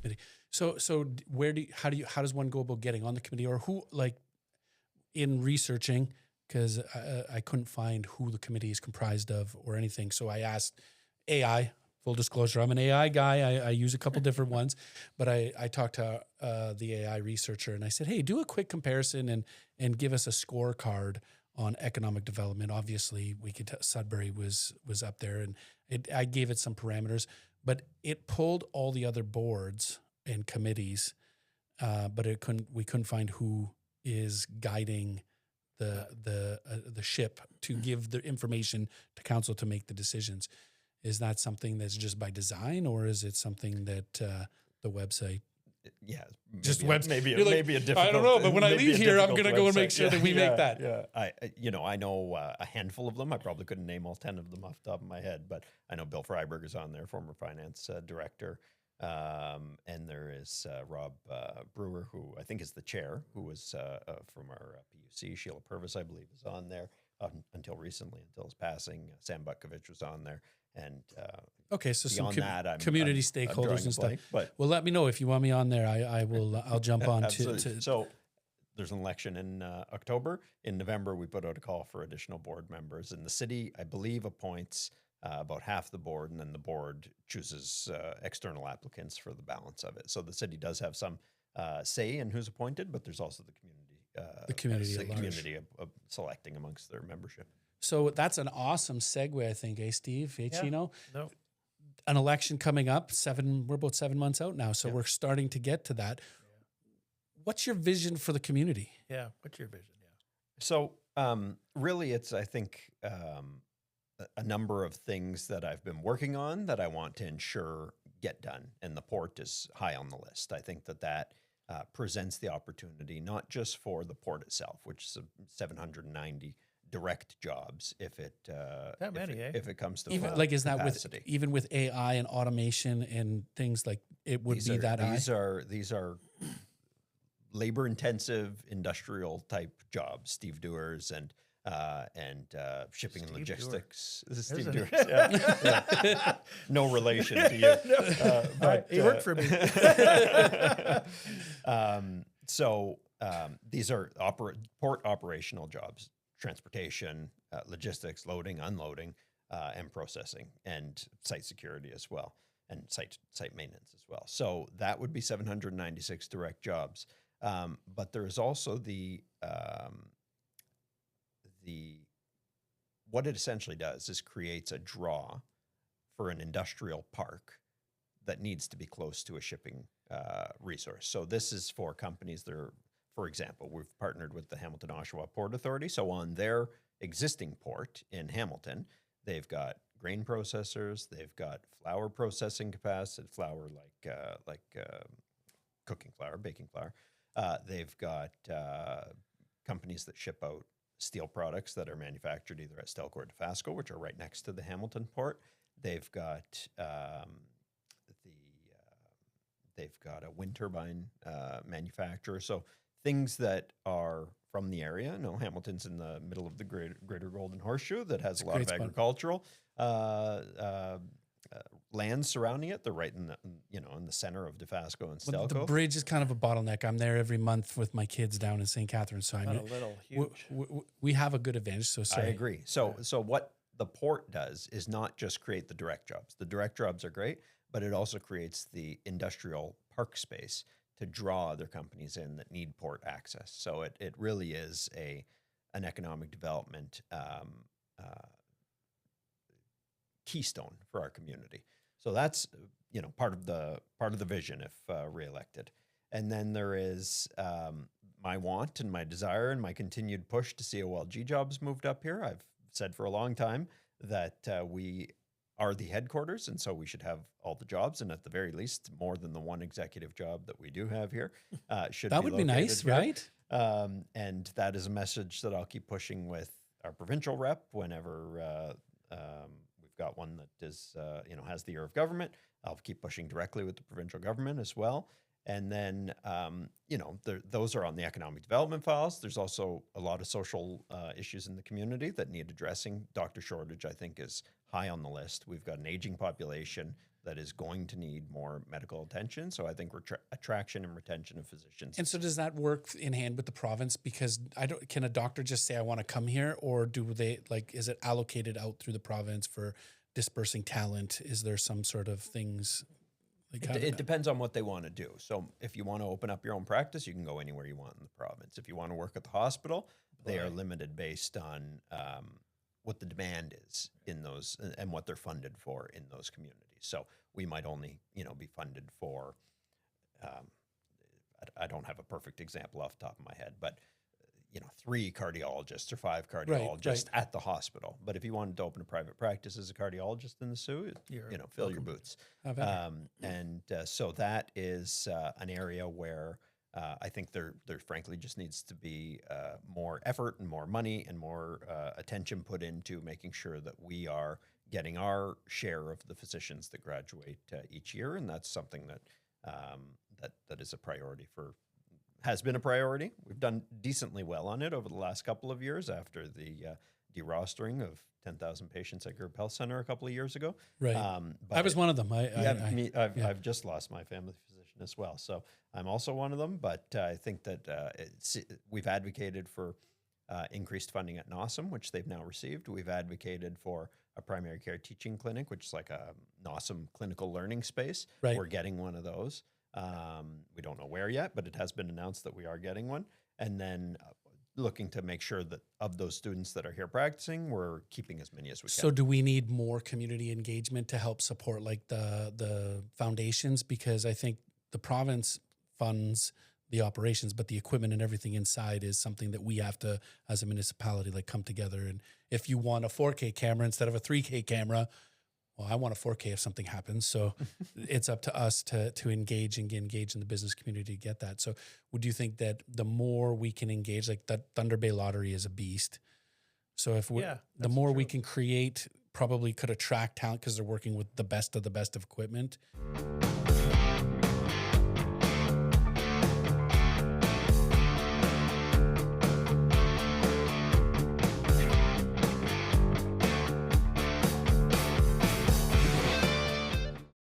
committee. So how does one go about getting on the committee, or who, like, in researching, because I couldn't find who the committee is comprised of or anything. So I asked AI. Full disclosure, I'm an AI guy. I use a couple different ones, but I talked to the AI researcher and I said, hey, do a quick comparison and give us a scorecard on economic development. Obviously, we could Sudbury was up there, and I gave it some parameters, but it pulled all the other boards and committees, but we couldn't find who is guiding the ship to give the information to council to make the decisions. Is that something that's just by design, or is it something that the website? Yeah, just maybe a difficult. I don't know, but when I leave here, I'm going to go and make sure that we make that. Yeah, I know a handful of them. I probably couldn't name all 10 of them off the top of my head, but I know Bill Freiberg is on there, former finance director, and there is Rob Brewer, who I think is the chair, who was from our PUC. Sheila Purvis, I believe, is on there until recently, until his passing. Sam Butkovich was on there. And okay, so some I'm community stakeholders and stuff. But well, let me know if you want me on there. I will. I'll jump on to. So there's an election in October. In November, we put out a call for additional board members, and the city, I believe, appoints about half the board, and then the board chooses external applicants for the balance of it. So the city does have some say in who's appointed, but there's also the community of selecting amongst their membership. So that's an awesome segue, I think, Steve? No. An election coming up, we're about 7 months out now, so we're starting to get to that. Yeah. What's your vision for the community? Yeah, what's your vision? Yeah. So really, it's, I think, a number of things that I've been working on that I want to ensure get done, and the port is high on the list. I think that presents the opportunity, not just for the port itself, which is 790 direct jobs if it comes to even full like is capacity. That even with AI and automation and things like it would these be are, that these are labor intensive industrial type jobs. Steve Dewars and shipping and logistics. This is Steve Dewars. Yeah. No relation to you. But he worked for me. These are port operational jobs. Transportation, logistics, loading, unloading, and processing, and site security as well, and site maintenance as well. So that would be 796 direct jobs. But there is also what it essentially does is creates a draw for an industrial park that needs to be close to a shipping resource. So this is for companies that are, for example, we've partnered with the Hamilton-Oshawa Port Authority. So on their existing port in Hamilton, they've got grain processors, they've got flour processing capacity, flour like cooking flour, baking flour. They've got companies that ship out steel products that are manufactured either at Stelco or Dofasco, which are right next to the Hamilton port. They've got they've got a wind turbine manufacturer. So things that are from the area. No, Hamilton's in the middle of the greater Golden Horseshoe that has a lot of agricultural lands surrounding it. They're right in the center of Dofasco and Stelco. The bridge is kind of a bottleneck. I'm there every month with my kids down in St. Catharines. So we have a good advantage. So sorry. I agree. So what the port does is not just create the direct jobs. The direct jobs are great, but it also creates the industrial park space to draw other companies in that need port access. So it really is an economic development keystone for our community. So that's part of the vision if reelected. And then there is my want and my desire and my continued push to see OLG jobs moved up here. I've said for a long time that we are the headquarters, and so we should have all the jobs, and at the very least, more than the one executive job that we do have here. That would be nice, here. Right? And that is a message that I'll keep pushing with our provincial rep whenever we've got one that is, has the ear of government. I'll keep pushing directly with the provincial government as well. And then, those are on the economic development files. There's also a lot of social issues in the community that need addressing. Doctor shortage, I think, is high on the list. We've got an aging population that is going to need more medical attention. So I think attraction and retention of physicians. And so does that work in hand with the province? Because can a doctor just say, I want to come here, or do they, is it allocated out through the province for dispersing talent? Is there some sort of things? It depends on what they want to do. So if you want to open up your own practice, you can go anywhere you want in the province. If you want to work at the hospital, they are limited based on what the demand is in those and what they're funded for in those communities. So we might only, be funded for, I don't have a perfect example off the top of my head, but 3 cardiologists or 5 cardiologists at the hospital. But if you wanted to open a private practice as a cardiologist in the Sioux, fill your boots. So that is an area where I think there frankly just needs to be more effort and more money and more attention put into making sure that we are getting our share of the physicians that graduate each year. And that's something that that is a priority has been a priority. We've done decently well on it over the last couple of years after the derostering of 10,000 patients at Group Health Center a couple of years ago. Right. I was one of them. I've just lost my family physician as well. So I'm also one of them, but I think that we've advocated for increased funding at NOSM, which they've now received. We've advocated for a primary care teaching clinic, which is like a NOSM clinical learning space. Right. We're getting one of those. We don't know where yet, but it has been announced that we are getting one. And then looking to make sure that of those students that are here practicing, we're keeping as many as we can. So do we need more community engagement to help support the foundations? Because I think the province funds the operations, but the equipment and everything inside is something that we have to, as a municipality, come together. And if you want a 4K camera instead of a 3K camera, well, I want a 4K if something happens. So it's up to us to engage in the business community to get that. So would you think that the more we can engage, like that Thunder Bay Lottery is a beast. So if the more we can create, probably could attract talent because they're working with the best of equipment.